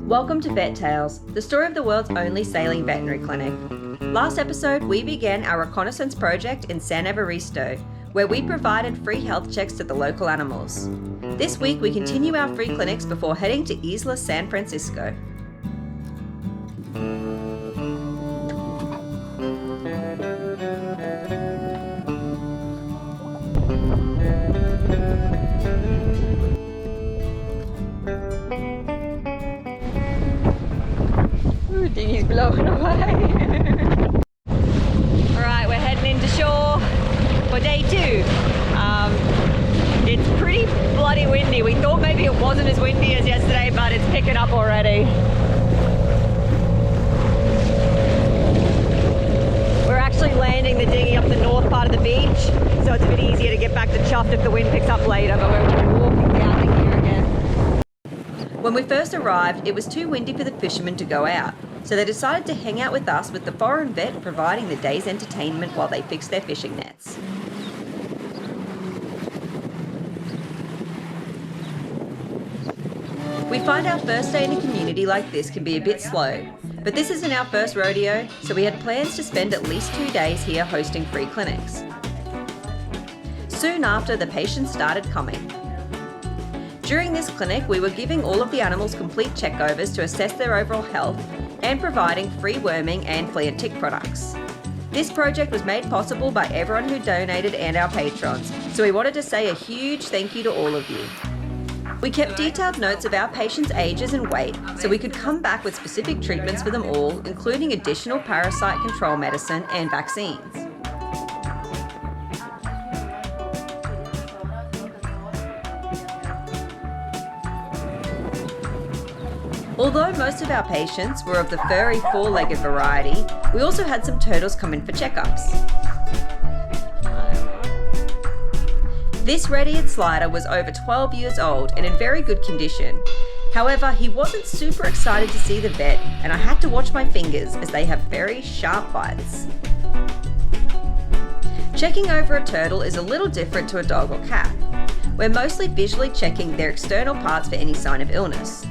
Welcome to Vet Tales, the story of the world's only sailing veterinary clinic. Last episode, we began our reconnaissance project in San Evaristo, where we provided free health checks to the local animals. This week, we continue our free clinics before heading to Isla San Francisco. Dinghy's blowing away. Alright, we're heading into shore for day 2. It's pretty bloody windy. We thought maybe it wasn't as windy as yesterday, but it's picking up already. We're actually landing the dinghy up the north part of the beach, so it's a bit easier to get back to Chuffed if the wind picks up later, but we're walking down to here again. When we first arrived, it was too windy for the fishermen to go out. So they decided to hang out with us, with the foreign vet providing the day's entertainment while they fixed their fishing nets. We find our first day in a community like this can be a bit slow, but this isn't our first rodeo, so we had plans to spend at least 2 days here hosting free clinics. Soon after, the patients started coming. During this clinic, we were giving all of the animals complete checkovers to assess their overall health and providing free worming and flea and tick products. This project was made possible by everyone who donated and our patrons, so we wanted to say a huge thank you to all of you. We kept detailed notes of our patients' ages and weight so we could come back with specific treatments for them all, including additional parasite control medicine and vaccines. Although most of our patients were of the furry 4-legged variety, we also had some turtles come in for checkups. This red-eared slider was over 12 years old and in very good condition. However, he wasn't super excited to see the vet, and I had to watch my fingers as they have very sharp bites. Checking over a turtle is a little different to a dog or cat. We're mostly visually checking their external parts for any sign of illness.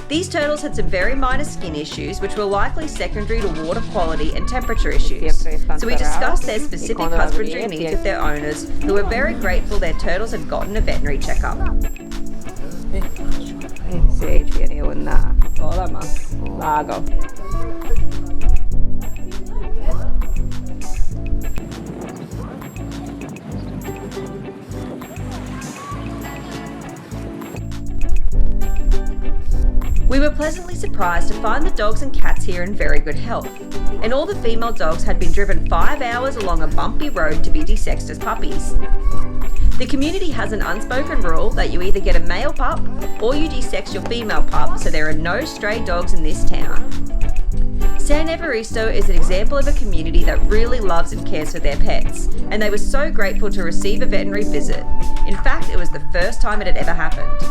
These turtles had some very minor skin issues, which were likely secondary to water quality and temperature issues. So we discussed their specific husbandry needs with their owners, who were very grateful their turtles had gotten a veterinary checkup. We were pleasantly surprised to find the dogs and cats here in very good health, and all the female dogs had been driven 5 hours along a bumpy road to be desexed as puppies. The community has an unspoken rule that you either get a male pup or you desex your female pup, so there are no stray dogs in this town. San Evaristo is an example of a community that really loves and cares for their pets, and they were so grateful to receive a veterinary visit. In fact, it was the first time it had ever happened.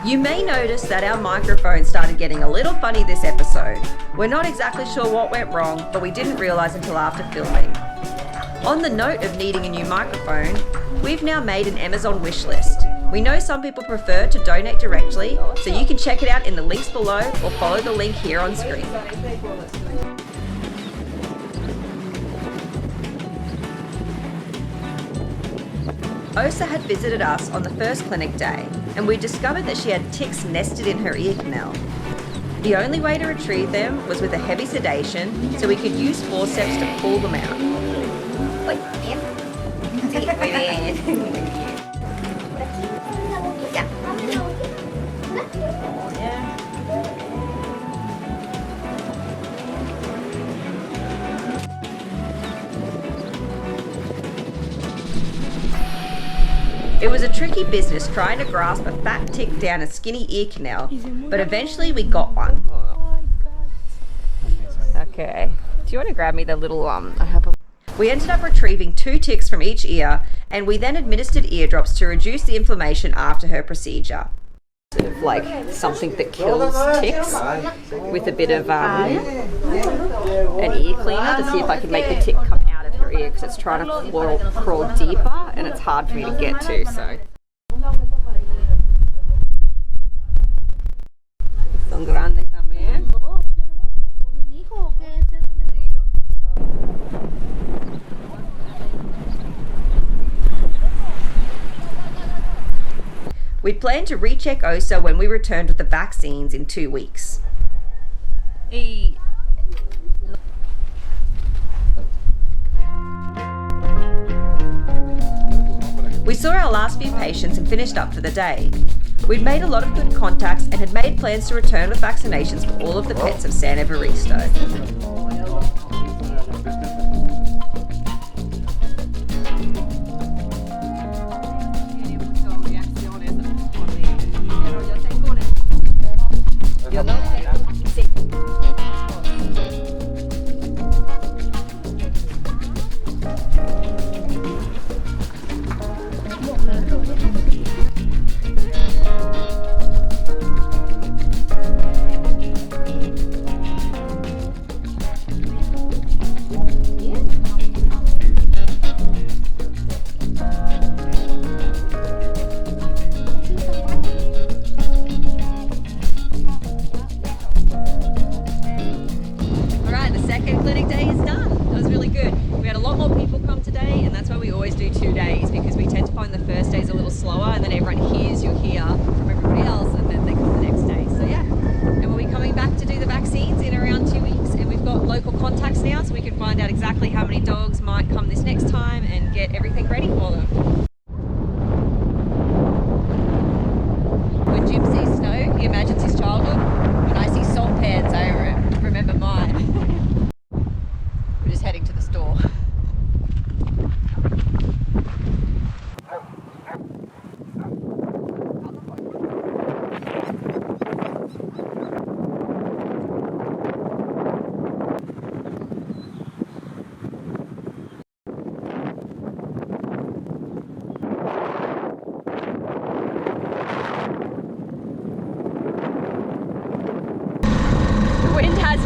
You may notice that our microphone started getting a little funny this episode. We're not exactly sure what went wrong, but we didn't realise until after filming. On the note of needing a new microphone, we've now made an Amazon wish list. We know some people prefer to donate directly, so you can check it out in the links below or follow the link here on screen. Osa had visited us on the first clinic day, and we discovered that she had ticks nested in her ear canal. The only way to retrieve them was with a heavy sedation, so we could use forceps to pull them out. It was a tricky business trying to grasp a fat tick down a skinny ear canal, but eventually we got one. Okay, do you want to grab me the little We ended up retrieving 2 ticks from each ear, and we then administered eardrops to reduce the inflammation after her procedure. Sort of like something that kills ticks with a bit of an ear cleaner to see if I can make the tick come out of her ear, because it's trying to crawl deeper and it's hard for me to get to. So We plan to recheck OSA when we return with the vaccines in 2 weeks. We saw our last few patients and finished up for the day. We'd made a lot of good contacts and had made plans to return with vaccinations for all of the pets of San Evaristo.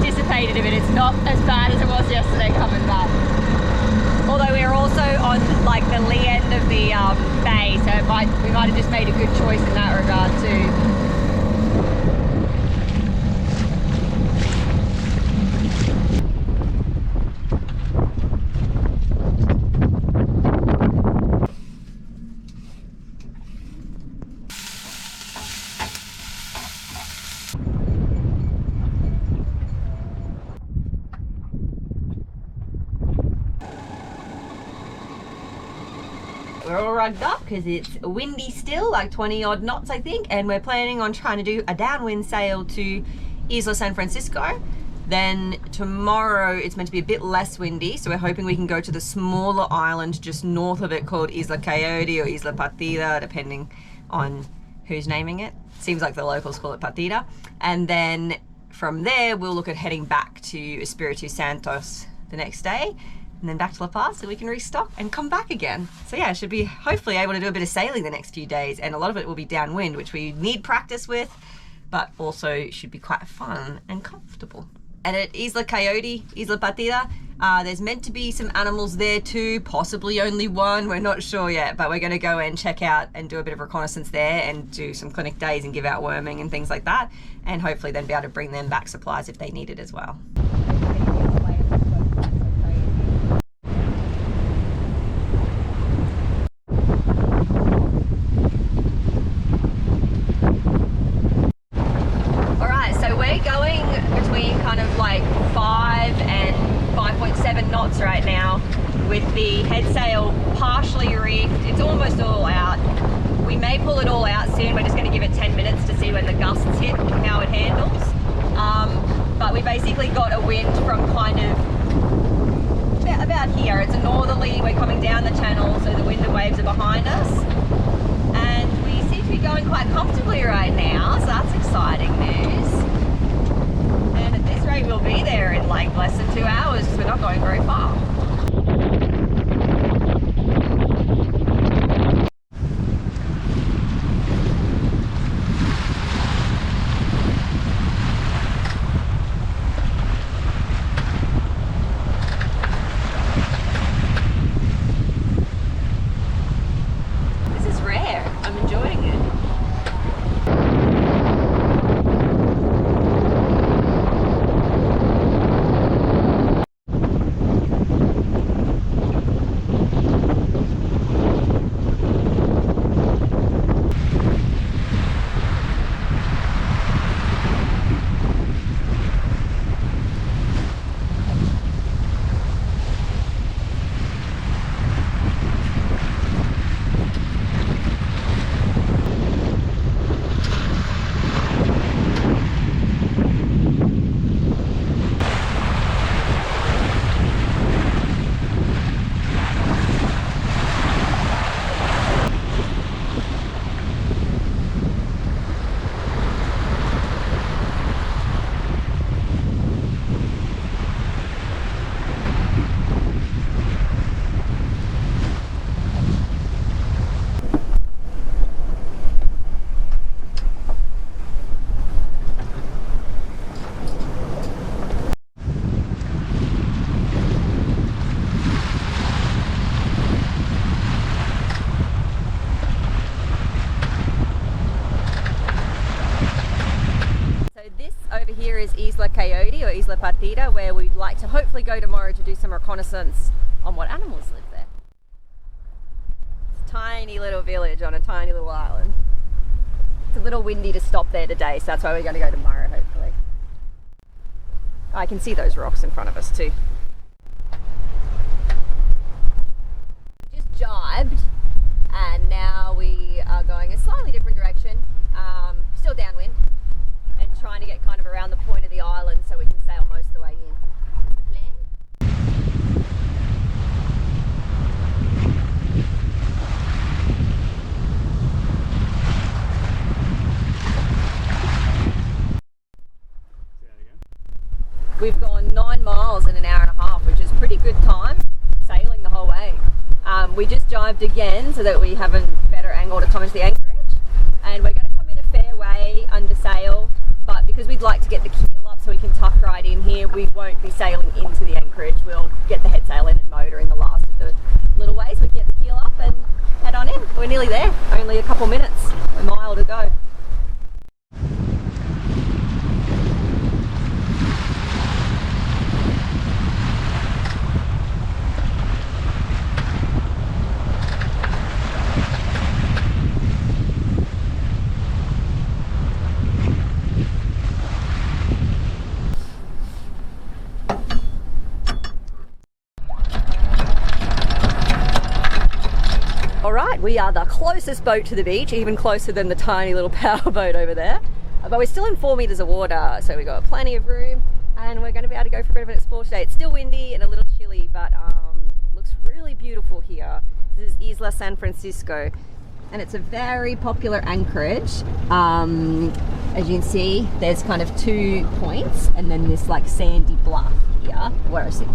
Dissipated a bit. It's not as bad as it was yesterday coming back. Although we're also on like the lee end of the bay, so we might have just made a good choice in that regard too. We're all rugged up because it's windy still, like 20 odd knots I think, and we're planning on trying to do a downwind sail to Isla San Francisco. Then tomorrow it's meant to be a bit less windy, so we're hoping we can go to the smaller island just north of it called Isla Coyote or Isla Partida, depending on who's naming it. Seems like the locals call it Partida. And then from there we'll look at heading back to Espiritu Santos the next day, and then back to La Paz so we can restock and come back again. So yeah, I should be hopefully able to do a bit of sailing the next few days, and a lot of it will be downwind, which we need practice with, but also should be quite fun and comfortable. And at Isla Coyote, Isla Partida, there's meant to be some animals there too, possibly only one, we're not sure yet, but we're gonna go and check out and do a bit of reconnaissance there and do some clinic days and give out worming and things like that, and hopefully then be able to bring them back supplies if they need it as well. Right now with the head sail partially reefed. It's almost all out. We may pull it all out soon. We're just going to give it 10 minutes to see when the gusts hit and how it handles. But we basically got a wind from kind of about here. It's a northerly. We're coming down the channel, so the wind and waves are behind us, and we seem to be going quite comfortably right now, so that's exciting news. And at this rate we'll be there in like less than 2 hours because we're not going very far. This is rare. I'm enjoying it. Isla Coyote or Isla Partida, where we'd like to hopefully go tomorrow to do some reconnaissance on what animals live there. It's a tiny little village on a tiny little island. It's a little windy to stop there today, so that's why we're going to go tomorrow, hopefully. I can see those rocks in front of us too. Just jibed, and now we are going a slightly different direction, still downwind, and trying to get kind of around the point of the island so we can sail most of the way in. That's the plan. We've gone 9 miles in an hour and a half, which is pretty good time sailing the whole way. We just jibed again so that we have a better angle to come into the anchorage, and we're going to come in a fair way under sail, but because we'd like to get the keel up so we can tuck right in here, we won't be sailing into the anchorage. We'll get the head sail in and motor in the last of the little ways. We can get the keel up and head on in. We're nearly there, only a couple minutes, a mile to go. Alright, we are the closest boat to the beach, even closer than the tiny little power boat over there. But we're still in 4 meters of water, so we've got plenty of room, and we're going to be able to go for a bit of an explore today. It's still windy and a little chilly, but looks really beautiful here. This is Isla San Francisco, and it's a very popular anchorage. As you can see, there's kind of 2 points, and then this like sandy bluff here, where I see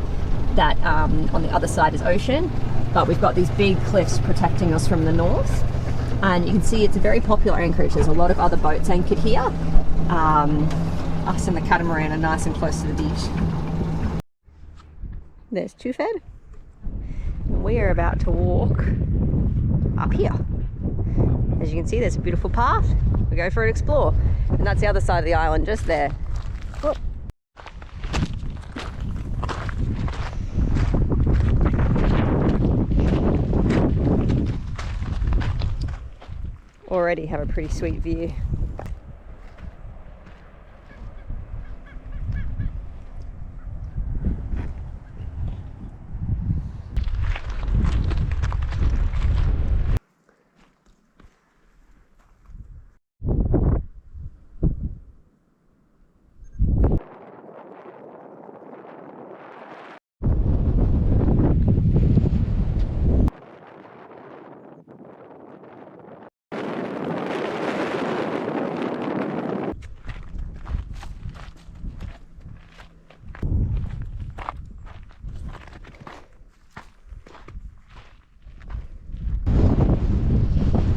that on the other side is ocean. But we've got these big cliffs protecting us from the north, and you can see it's a very popular anchorage. There's a lot of other boats anchored here. Us and the catamaran are nice and close to the beach. There's Chuffed. We are about to walk up here. As you can see, there's a beautiful path. We go for an explore, and that's the other side of the island, just there. Whoop. Already have a pretty sweet view.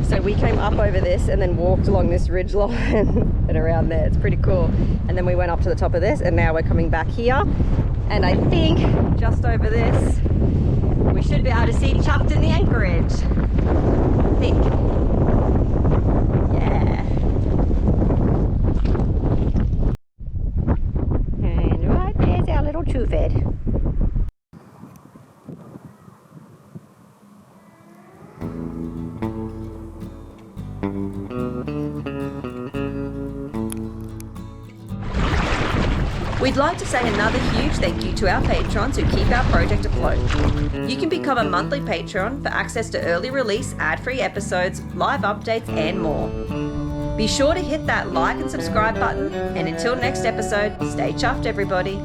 So we came up over this and then walked along this ridge line and around there. It's pretty cool. And then we went up to the top of this, and now we're coming back here. And I think just over this, we should be able to see Chuffed in the anchorage. I think. Yeah. And right there's our little Chuffed. We'd like to say another huge thank you to our patrons who keep our project afloat. You can become a monthly patron for access to early release ad-free episodes, live updates and more. Be sure to hit that like and subscribe button, and until next episode, stay chuffed everybody.